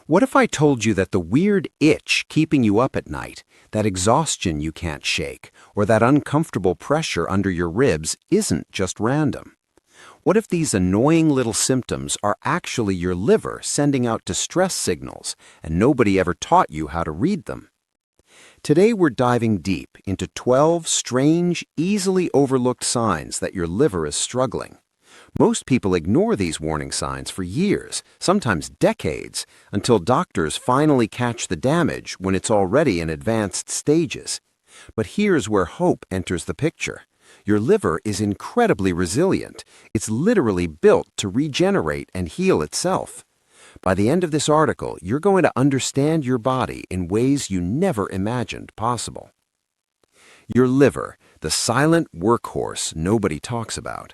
What if I told you that the weird itch keeping you up at night, that exhaustion you can't shake, or that uncomfortable pressure under your ribs isn't just random? What if these annoying little symptoms are actually your liver sending out distress signals and nobody ever taught you how to read them? Today we're diving deep into 12 strange, easily overlooked signs that your liver is struggling. Most people ignore these warning signs for years, sometimes decades, until doctors finally catch the damage when it's already in advanced stages. But here's where hope enters the picture. Your liver is incredibly resilient. It's literally built to regenerate and heal itself. By the end of this article, you're going to understand your body in ways you never imagined possible. Your liver, the silent workhorse nobody talks about.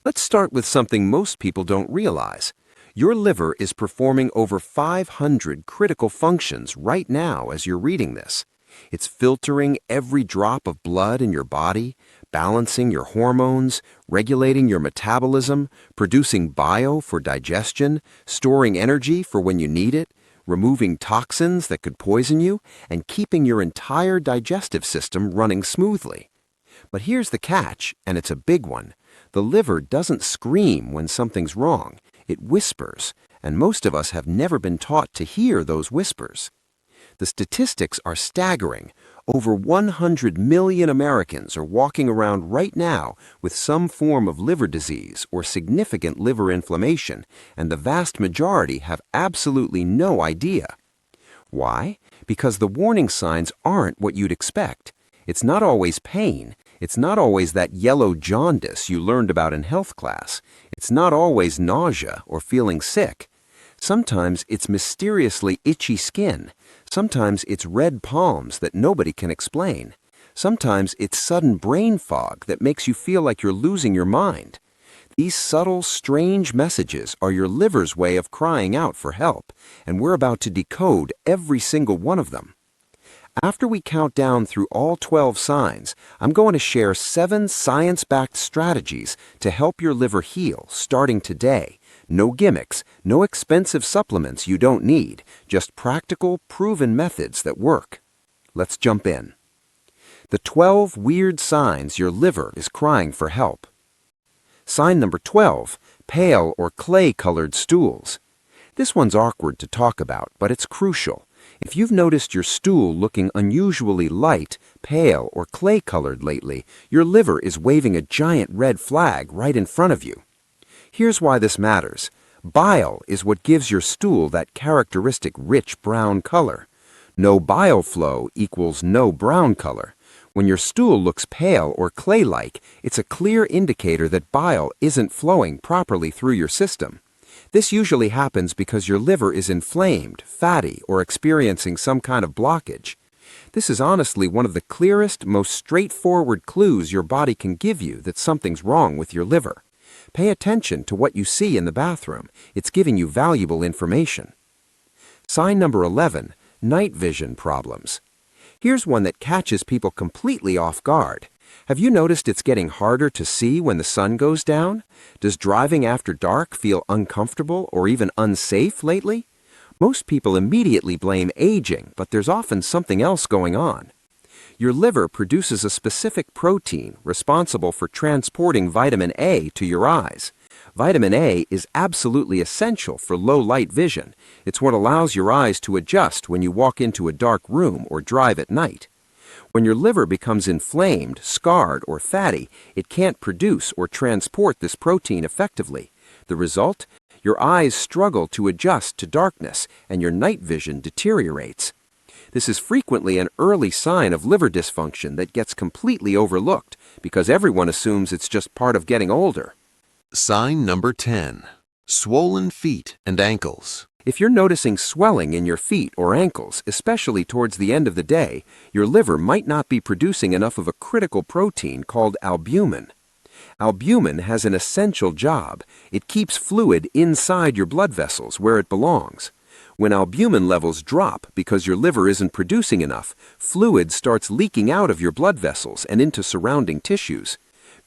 Let's start with something most people don't realize. Your liver is performing over 500 critical functions right now as you're reading this. It's filtering every drop of blood in your body, balancing your hormones, regulating your metabolism, producing bile for digestion, storing energy for when you need it, removing toxins that could poison you, and keeping your entire digestive system running smoothly. But here's the catch, and it's a big one. The liver doesn't scream when something's wrong. It whispers, and most of us have never been taught to hear those whispers. The statistics are staggering. Over 100 million Americans are walking around right now with some form of liver disease or significant liver inflammation, and the vast majority have absolutely no idea. Why? Because the warning signs aren't what you'd expect. It's not always pain. It's not always that yellow jaundice you learned about in health class. It's not always nausea or feeling sick. Sometimes it's mysteriously itchy skin. Sometimes it's red palms that nobody can explain. Sometimes it's sudden brain fog that makes you feel like you're losing your mind. These subtle, strange messages are your liver's way of crying out for help, and we're about to decode every single one of them. After we count down through all 12 signs, I'm going to share 7 science-backed strategies to help your liver heal starting today. No gimmicks, no expensive supplements you don't need, just practical, proven methods that work. Let's jump in. The 12 weird signs your liver is crying for help. Sign number 12, pale or clay-colored stools. This one's awkward to talk about, but it's crucial. If you've noticed your stool looking unusually light, pale, or clay-colored lately, your liver is waving a giant red flag right in front of you. Here's why this matters. Bile is what gives your stool that characteristic rich brown color. No bile flow equals no brown color. When your stool looks pale or clay-like, it's a clear indicator that bile isn't flowing properly through your system. This usually happens because your liver is inflamed, fatty, or experiencing some kind of blockage. This is honestly one of the clearest, most straightforward clues your body can give you that something's wrong with your liver. Pay attention to what you see in the bathroom. It's giving you valuable information. Sign number 11, night vision problems. Here's one that catches people completely off guard. Have you noticed it's getting harder to see when the sun goes down? Does driving after dark feel uncomfortable or even unsafe lately? Most people immediately blame aging, but there's often something else going on. Your liver produces a specific protein responsible for transporting vitamin A to your eyes. Vitamin A is absolutely essential for low-light vision. It's what allows your eyes to adjust when you walk into a dark room or drive at night. When your liver becomes inflamed, scarred, or fatty, it can't produce or transport this protein effectively. The result? Your eyes struggle to adjust to darkness, and your night vision deteriorates. This is frequently an early sign of liver dysfunction that gets completely overlooked because everyone assumes it's just part of getting older. Sign number 10, swollen feet and ankles. If you're noticing swelling in your feet or ankles, especially towards the end of the day, your liver might not be producing enough of a critical protein called albumin. Albumin has an essential job. It keeps fluid inside your blood vessels where it belongs. When albumin levels drop because your liver isn't producing enough, fluid starts leaking out of your blood vessels and into surrounding tissues.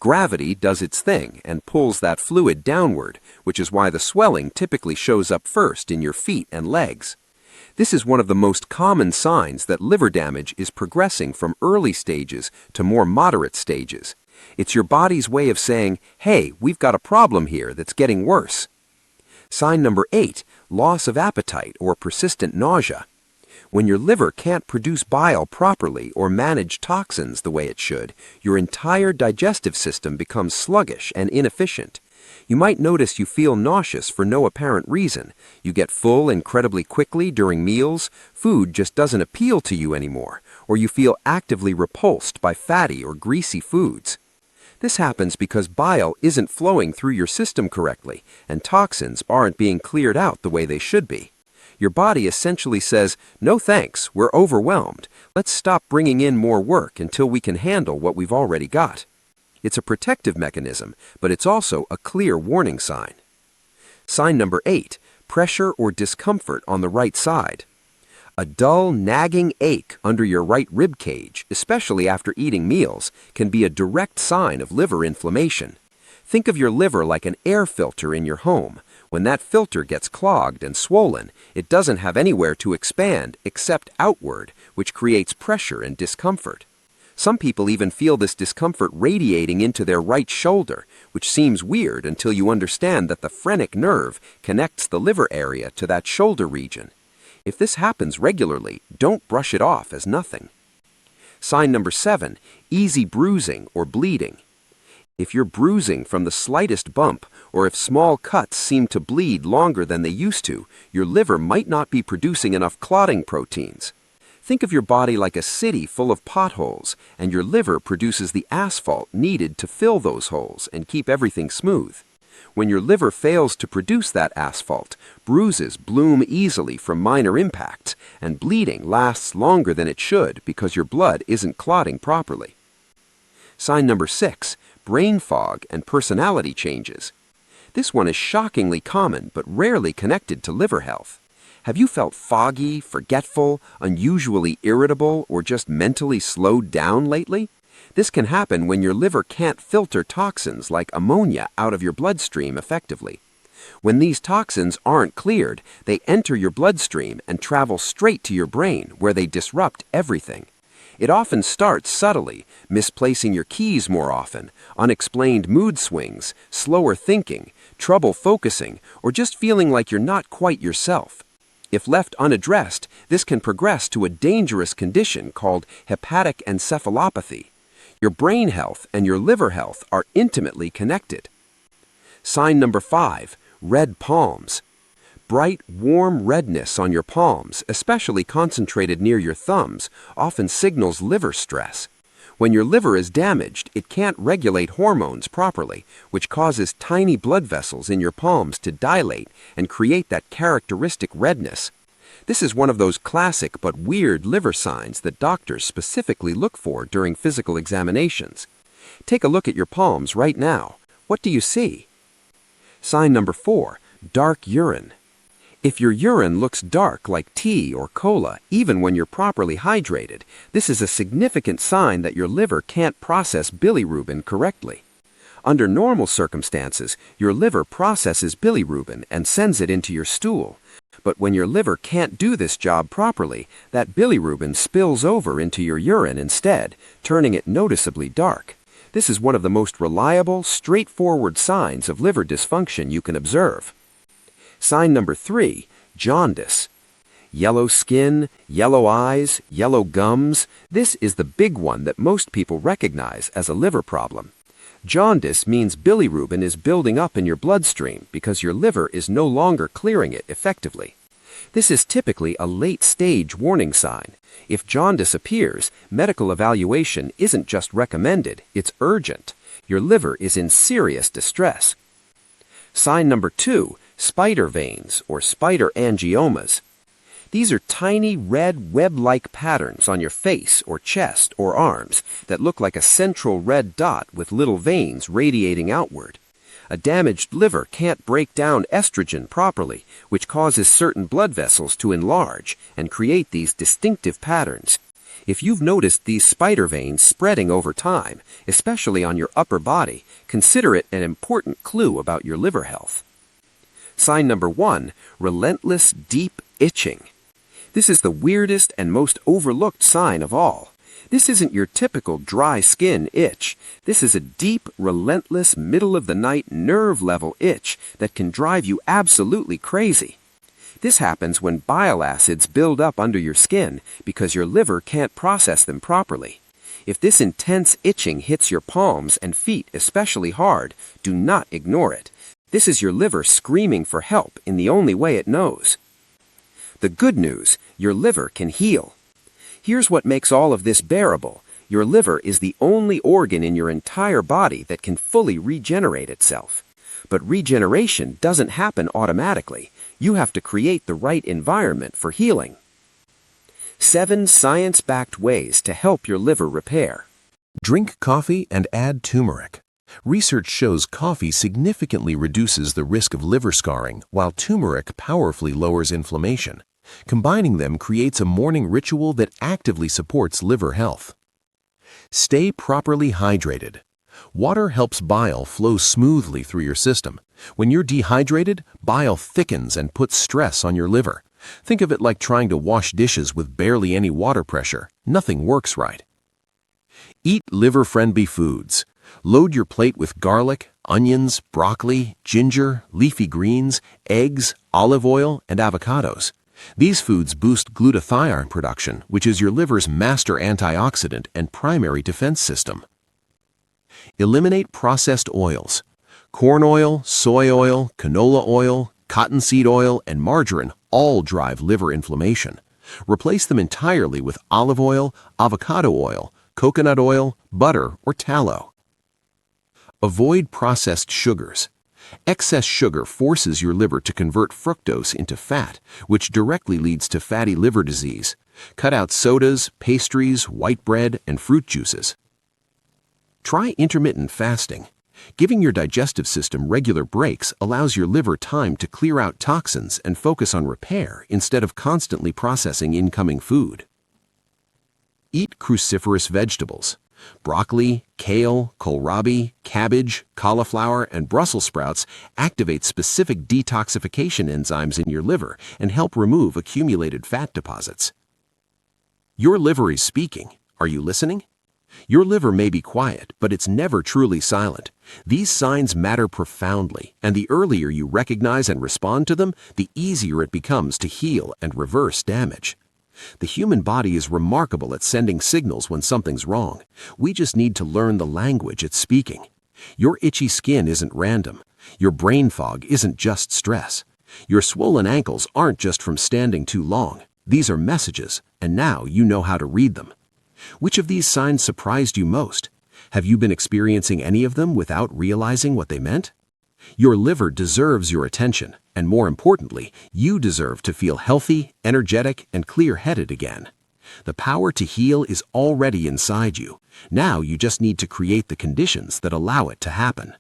Gravity does its thing and pulls that fluid downward, which is why the swelling typically shows up first in your feet and legs. This is one of the most common signs that liver damage is progressing from early stages to more moderate stages. It's your body's way of saying, hey, we've got a problem here that's getting worse. Sign number 8, loss of appetite or persistent nausea. When your liver can't produce bile properly or manage toxins the way it should, your entire digestive system becomes sluggish and inefficient. You might notice you feel nauseous for no apparent reason. You get full incredibly quickly during meals, food just doesn't appeal to you anymore, or you feel actively repulsed by fatty or greasy foods. This happens because bile isn't flowing through your system correctly, and toxins aren't being cleared out the way they should be. Your body essentially says, no thanks, we're overwhelmed. Let's stop bringing in more work until we can handle what we've already got. It's a protective mechanism, but it's also a clear warning sign. Sign number 8, pressure or discomfort on the right side. A dull, nagging ache under your right rib cage, especially after eating meals, can be a direct sign of liver inflammation. Think of your liver like an air filter in your home. When that filter gets clogged and swollen, it doesn't have anywhere to expand except outward, which creates pressure and discomfort. Some people even feel this discomfort radiating into their right shoulder, which seems weird until you understand that the phrenic nerve connects the liver area to that shoulder region. If this happens regularly, don't brush it off as nothing. Sign number 7, easy bruising or bleeding. If you're bruising from the slightest bump, or if small cuts seem to bleed longer than they used to, your liver might not be producing enough clotting proteins. Think of your body like a city full of potholes, and your liver produces the asphalt needed to fill those holes and keep everything smooth. When your liver fails to produce that asphalt, bruises bloom easily from minor impacts, and bleeding lasts longer than it should because your blood isn't clotting properly. Sign number 6, brain fog and personality changes. This one is shockingly common but rarely connected to liver health. Have you felt foggy, forgetful, unusually irritable, or just mentally slowed down lately? This can happen when your liver can't filter toxins like ammonia out of your bloodstream effectively. When these toxins aren't cleared, they enter your bloodstream and travel straight to your brain, where they disrupt everything. It often starts subtly, misplacing your keys more often, unexplained mood swings, slower thinking, trouble focusing, or just feeling like you're not quite yourself. If left unaddressed, this can progress to a dangerous condition called hepatic encephalopathy. Your brain health and your liver health are intimately connected. Sign number 5, red palms. Bright, warm redness on your palms, especially concentrated near your thumbs, often signals liver stress. When your liver is damaged, it can't regulate hormones properly, which causes tiny blood vessels in your palms to dilate and create that characteristic redness. This is one of those classic but weird liver signs that doctors specifically look for during physical examinations. Take a look at your palms right now. What do you see? Sign number 4, dark urine. If your urine looks dark like tea or cola, even when you're properly hydrated, this is a significant sign that your liver can't process bilirubin correctly. Under normal circumstances, your liver processes bilirubin and sends it into your stool. But when your liver can't do this job properly, that bilirubin spills over into your urine instead, turning it noticeably dark. This is one of the most reliable, straightforward signs of liver dysfunction you can observe. Sign number 3, jaundice. Yellow skin, yellow eyes, yellow gums. This is the big one that most people recognize as a liver problem. Jaundice means bilirubin is building up in your bloodstream because your liver is no longer clearing it effectively. This is typically a late-stage warning sign. If jaundice appears, medical evaluation isn't just recommended, it's urgent. Your liver is in serious distress. Sign number 2, spider veins or spider angiomas. These are tiny red web-like patterns on your face or chest or arms that look like a central red dot with little veins radiating outward. A damaged liver can't break down estrogen properly, which causes certain blood vessels to enlarge and create these distinctive patterns. If you've noticed these spider veins spreading over time, especially on your upper body, consider it an important clue about your liver health. Sign number 1, relentless deep itching. This is the weirdest and most overlooked sign of all. This isn't your typical dry skin itch. This is a deep, relentless, middle-of-the-night, nerve-level itch that can drive you absolutely crazy. This happens when bile acids build up under your skin because your liver can't process them properly. If this intense itching hits your palms and feet especially hard, do not ignore it. This is your liver screaming for help in the only way it knows. The good news, your liver can heal. Here's what makes all of this bearable. Your liver is the only organ in your entire body that can fully regenerate itself. But regeneration doesn't happen automatically. You have to create the right environment for healing. 7 science-backed ways to help your liver repair. Drink coffee and add turmeric. Research shows coffee significantly reduces the risk of liver scarring, while turmeric powerfully lowers inflammation. Combining them creates a morning ritual that actively supports liver health. Stay properly hydrated. Water helps bile flow smoothly through your system. When you're dehydrated, bile thickens and puts stress on your liver. Think of it like trying to wash dishes with barely any water pressure. Nothing works right. Eat liver-friendly foods. Load your plate with garlic, onions, broccoli, ginger, leafy greens, eggs, olive oil, and avocados. These foods boost glutathione production, which is your liver's master antioxidant and primary defense system. Eliminate processed oils. Corn oil, soy oil, canola oil, cottonseed oil, and margarine all drive liver inflammation. Replace them entirely with olive oil, avocado oil, coconut oil, butter, or tallow. Avoid processed sugars. Excess sugar forces your liver to convert fructose into fat, which directly leads to fatty liver disease. Cut out sodas, pastries, white bread, and fruit juices. Try intermittent fasting. Giving your digestive system regular breaks allows your liver time to clear out toxins and focus on repair instead of constantly processing incoming food. Eat cruciferous vegetables. Broccoli, kale, kohlrabi, cabbage, cauliflower, and Brussels sprouts activate specific detoxification enzymes in your liver and help remove accumulated fat deposits. Your liver is speaking. Are you listening? Your liver may be quiet, but it's never truly silent. These signs matter profoundly, and the earlier you recognize and respond to them, the easier it becomes to heal and reverse damage. The human body is remarkable at sending signals when something's wrong. We just need to learn the language it's speaking. Your itchy skin isn't random. Your brain fog isn't just stress. Your swollen ankles aren't just from standing too long. These are messages, and now you know how to read them. Which of these signs surprised you most? Have you been experiencing any of them without realizing what they meant? Your liver deserves your attention, and more importantly, you deserve to feel healthy, energetic, and clear-headed again. The power to heal is already inside you. Now you just need to create the conditions that allow it to happen.